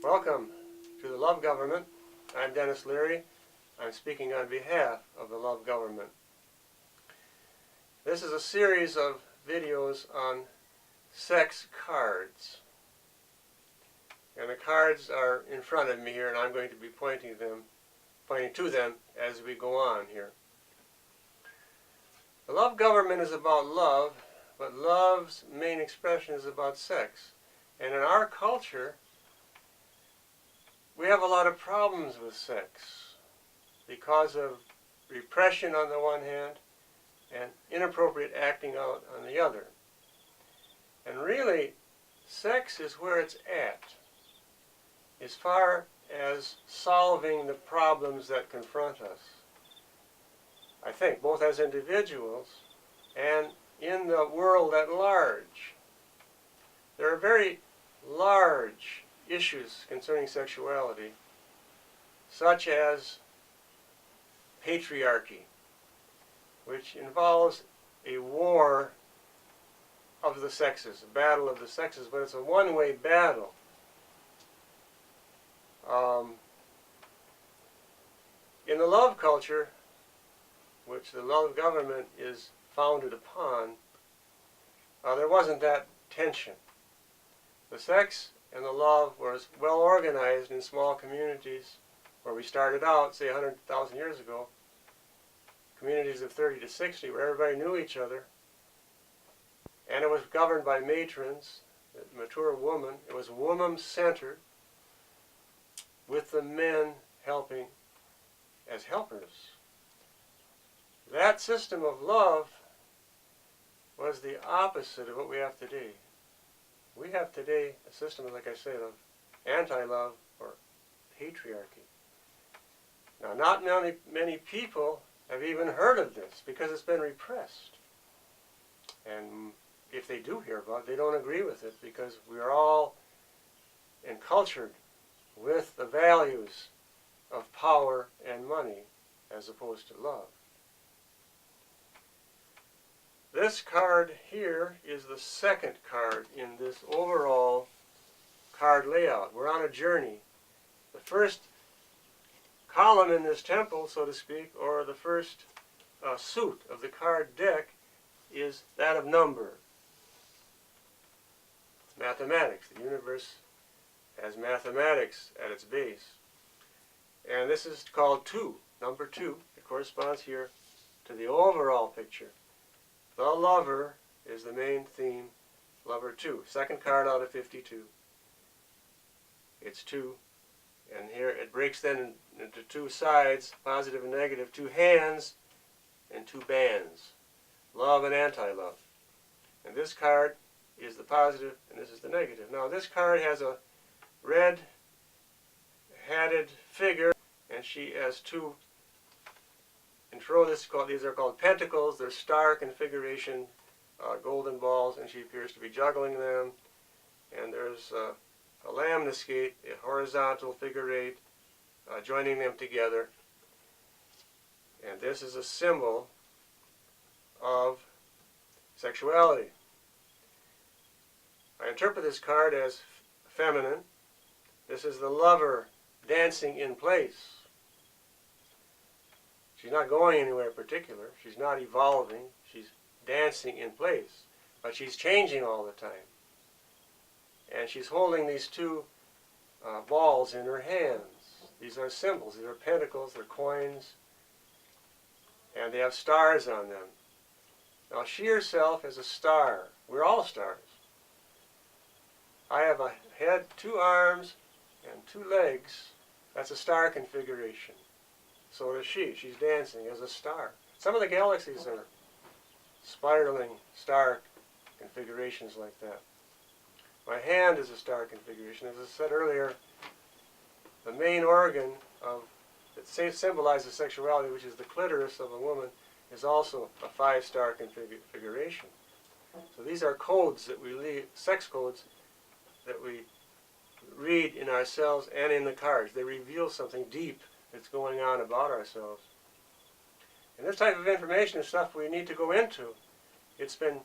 Welcome to the Love Government. I'm Dennis Leary. I'm speaking on behalf of the Love Government. This is a series of videos on sex cards. And the cards are in front of me here, and I'm going to be pointing to them as we go on here. The Love Government is about love, but love's main expression is about sex. And in our culture, we have a lot of problems with sex because of repression on the one hand and inappropriate acting out on the other. And really, sex is where it's at as far as solving the problems that confront us. I think, both as individuals and in the world at large. There are very large issues concerning sexuality, such as patriarchy, which involves a war of the sexes, a battle of the sexes, but it's a one-way battle. In the love culture, which the Love Government is founded upon, there wasn't that tension. The sex and the love was well organized in small communities where we started out, say 100,000 years ago, communities of 30 to 60 where everybody knew each other, and it was governed by matrons, a mature woman. It was woman-centered, with the men helping as helpers. That system of love was the opposite of what we have today. We have today a system, like I said, of anti-love or patriarchy. Now, not many people have even heard of this because it's been repressed. And if they do hear about it, they don't agree with it because we are all encultured with the values of power and money as opposed to love. This card here is the second card in this overall card layout. We're on a journey. The first column in this temple, so to speak, or the first suit of the card deck is that of number. It's mathematics. The universe has mathematics at its base. And this is called 2, number 2. It corresponds here to the overall picture. The lover is the main theme, lover 2. Second card out of 52. It's 2. And here it breaks then into 2 sides, positive and negative, 2 hands and 2 bands. Love and anti-love. And this card is the positive and this is the negative. Now this card has a red-hatted figure, and she has 2. These are called pentacles. They're star configuration, golden balls, and she appears to be juggling them. And there's a lamnescate, a horizontal figure 8, joining them together. And this is a symbol of sexuality. I interpret this card as feminine. This is the lover dancing in place. She's not going anywhere particular. She's not evolving. She's dancing in place. But she's changing all the time. And she's holding these 2 balls in her hands. These are symbols. These are pentacles. They're coins. And they have stars on them. Now she herself is a star. We're all stars. I have a head, 2 arms, and 2 legs. That's a star configuration. So does she. She's dancing as a star. Some of the galaxies are spiraling star configurations like that. My hand is a star configuration. As I said earlier, the main organ that symbolizes sexuality, which is the clitoris of a woman, is also a 5-star configuration. So these are codes that sex codes that we read in ourselves and in the cards. They reveal something deep that's going on about ourselves. And this type of information is stuff we need to go into. It's been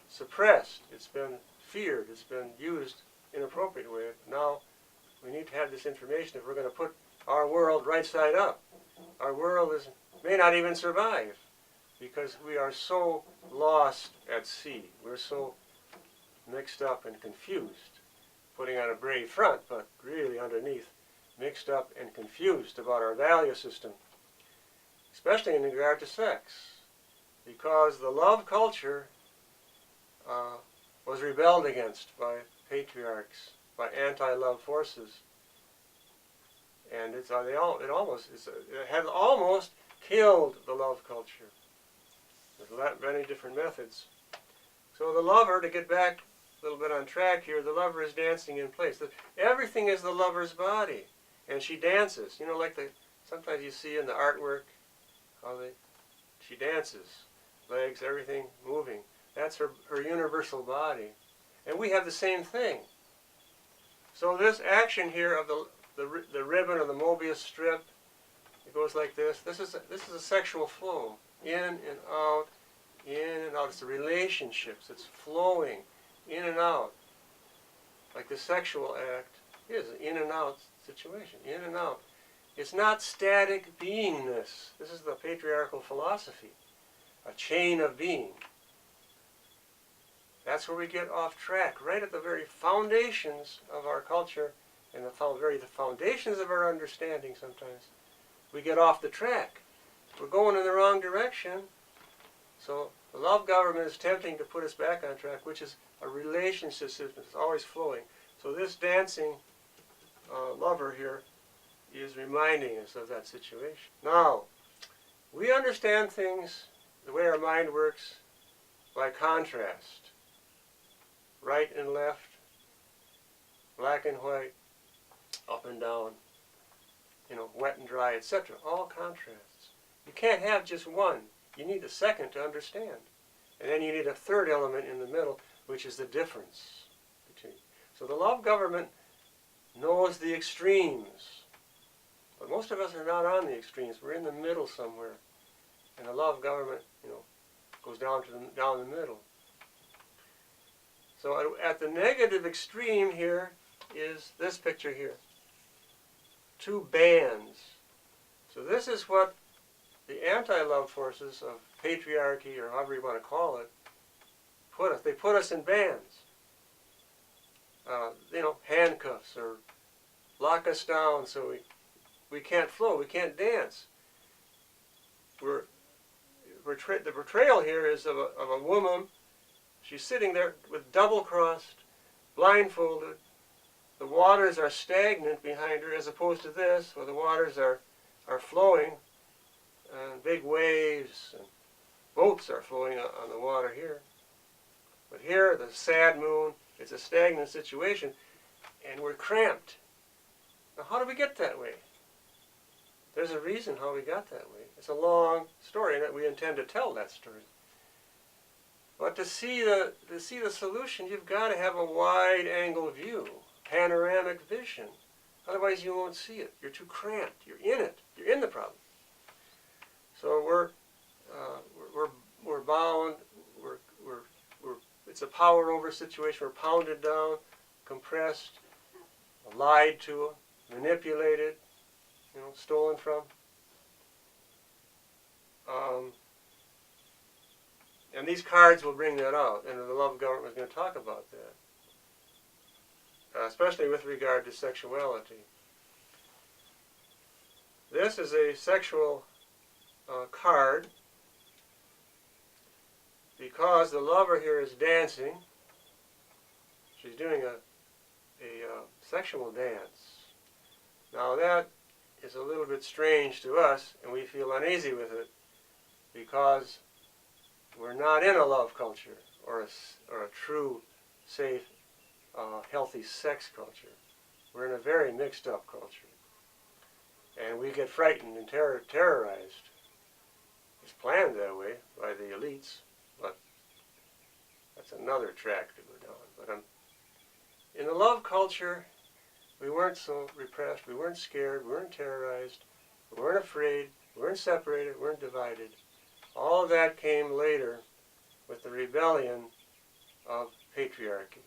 suppressed, it's been feared, it's been used in an inappropriate way. Now We need to have this information if we're going to put our world right side up. Our world may not even survive because we are so lost at sea. We're so mixed up and confused, putting on a brave front, but really underneath, mixed up and confused about our value system, especially in regard to sex, because the love culture was rebelled against by patriarchs, by anti-love forces, and it had almost killed the love culture with many different methods. So the lover, to get back a little bit on track here, the lover is dancing in place. Everything is the lover's body, and she dances. You know, like sometimes you see in the artwork how she dances, legs, everything moving. That's her universal body, and we have the same thing. So this action here of the ribbon or the Mobius strip, it goes like this. This is a sexual flow, in and out, in and out. It's the relationships. It's flowing in and out, like the sexual act is an in and out situation, in and out. It's not static beingness. This is the patriarchal philosophy, a chain of being. That's where we get off track, right at the very foundations of our culture and the foundations of our understanding sometimes. We get off the track. We're going in the wrong direction. So the love government is tempting to put us back on track, which is a relationship system. It's always flowing. So this dancing lover here is reminding us of that situation. Now, we understand things, the way our mind works, by contrast. Right and left, black and white, up and down, wet and dry, etc. All contrasts. You can't have just one. You need a second to understand. And then you need a third element in the middle, which is the difference between. So the love government knows the extremes. But most of us are not on the extremes. We're in the middle somewhere. And the love government, goes down the middle. So at the negative extreme here is this picture here. Two bands. So this is what the anti-love forces of patriarchy, or however you want to call it, put us. They put us in bands. Handcuffs, or lock us down so we can't flow, we can't dance. The portrayal here is of a woman. She's sitting there with double-crossed, blindfolded. The waters are stagnant behind her, as opposed to this, where the waters are flowing, and big waves, and boats are flowing on the water here. But here, the sad moon, it's a stagnant situation, and we're cramped. Now, how do we get that way? There's a reason how we got that way. It's a long story, and we intend to tell that story. But to see the solution, you've got to have a wide-angle view, panoramic vision. Otherwise, you won't see it. You're too cramped. You're in it. You're in the problem. So we're bound. It's a power over situation. We're pounded down, compressed, lied to, manipulated, stolen from. And these cards will bring that out, and the love government is going to talk about that, especially with regard to sexuality. This is a sexual card, because the lover here is dancing. She's doing a sexual dance. Now that is a little bit strange to us, and we feel uneasy with it, because we're not in a love culture or a true, safe, healthy sex culture. We're in a very mixed up culture. And we get frightened and terrorized. It's planned that way by the elites, but that's another track to go down. But in the love culture, we weren't so repressed, we weren't scared, we weren't terrorized, we weren't afraid, we weren't separated, we weren't divided. All of that came later with the rebellion of patriarchy.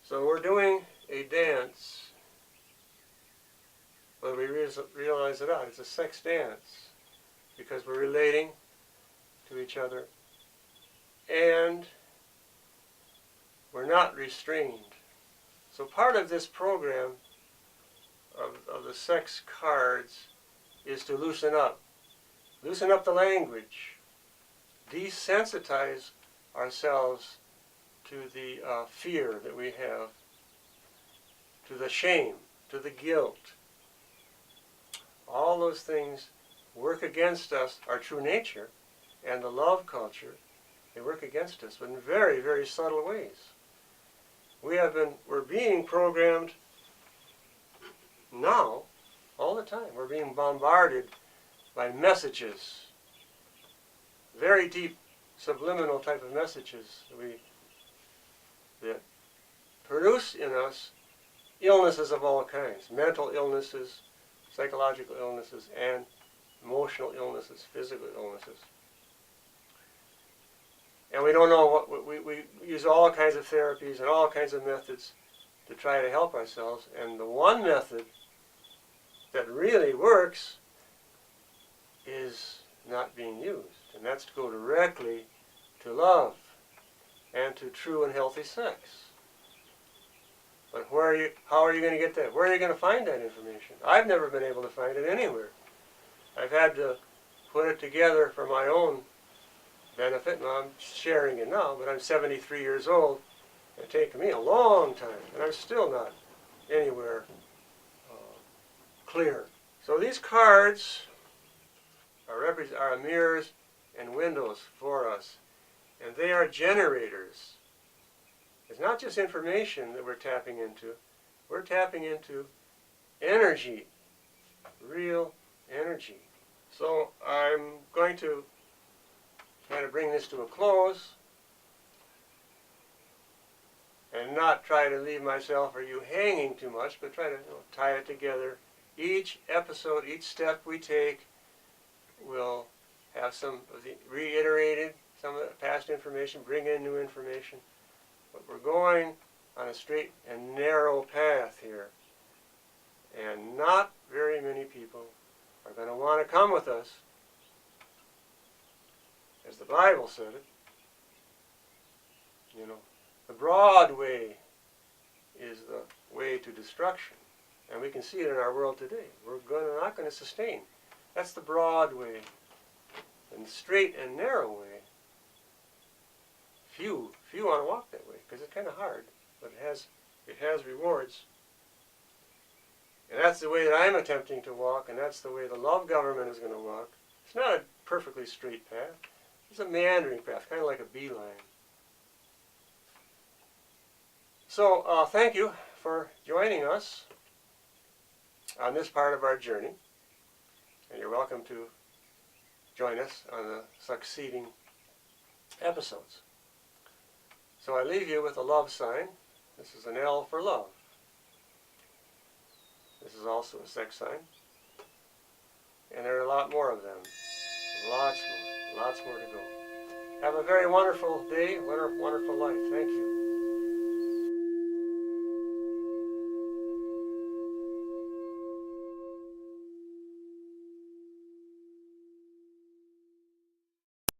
So we're doing a dance, whether we realize it or not. It's a sex dance because we're relating to each other and we're not restrained. So part of this program of the sex cards is to loosen up the language, desensitize ourselves to the fear that we have, to the shame, to the guilt. All those things work against us, our true nature, and the love culture. They work against us, but in very, very subtle ways. We're being programmed now, all the time. We're being bombarded by messages, very deep, subliminal type of messages that produce in us illnesses of all kinds, mental illnesses, psychological illnesses, and emotional illnesses, physical illnesses. And we don't know what, we use all kinds of therapies and all kinds of methods to try to help ourselves. And the one method that really works is not being used. And that's to go directly to love and to true and healthy sex. But how are you going to get that? Where are you going to find that information? I've never been able to find it anywhere. I've had to put it together for my own benefit. Now I'm sharing it now, but I'm 73 years old. It's taken me a long time, and I'm still not anywhere clear. So these cards are mirrors and windows for us, and they are generators. It's not just information that we're tapping into. We're tapping into energy, real energy. So I'm going to kind of bring this to a close and not try to leave myself or you hanging too much, but try to tie it together. Each episode, each step we take will have some of the reiterated, some of the past information, bring in new information. But we're going on a straight and narrow path here. And not very many people are going to want to come with us. As the Bible said it, the broad way is the way to destruction. And we can see it in our world today. We're not going to sustain. That's the broad way. And the straight and narrow way, few want to walk that way because it's kind of hard, but it has rewards. And that's the way that I'm attempting to walk, and that's the way the love government is going to walk. It's not a perfectly straight path. It's a meandering path, kind of like a beeline. So thank you for joining us on this part of our journey. And you're welcome to join us on the succeeding episodes. So I leave you with a love sign. This is an L for love. This is also a sex sign. And there are a lot more of them. Lots more to go. Have a very wonderful day, wonderful life. Thank you.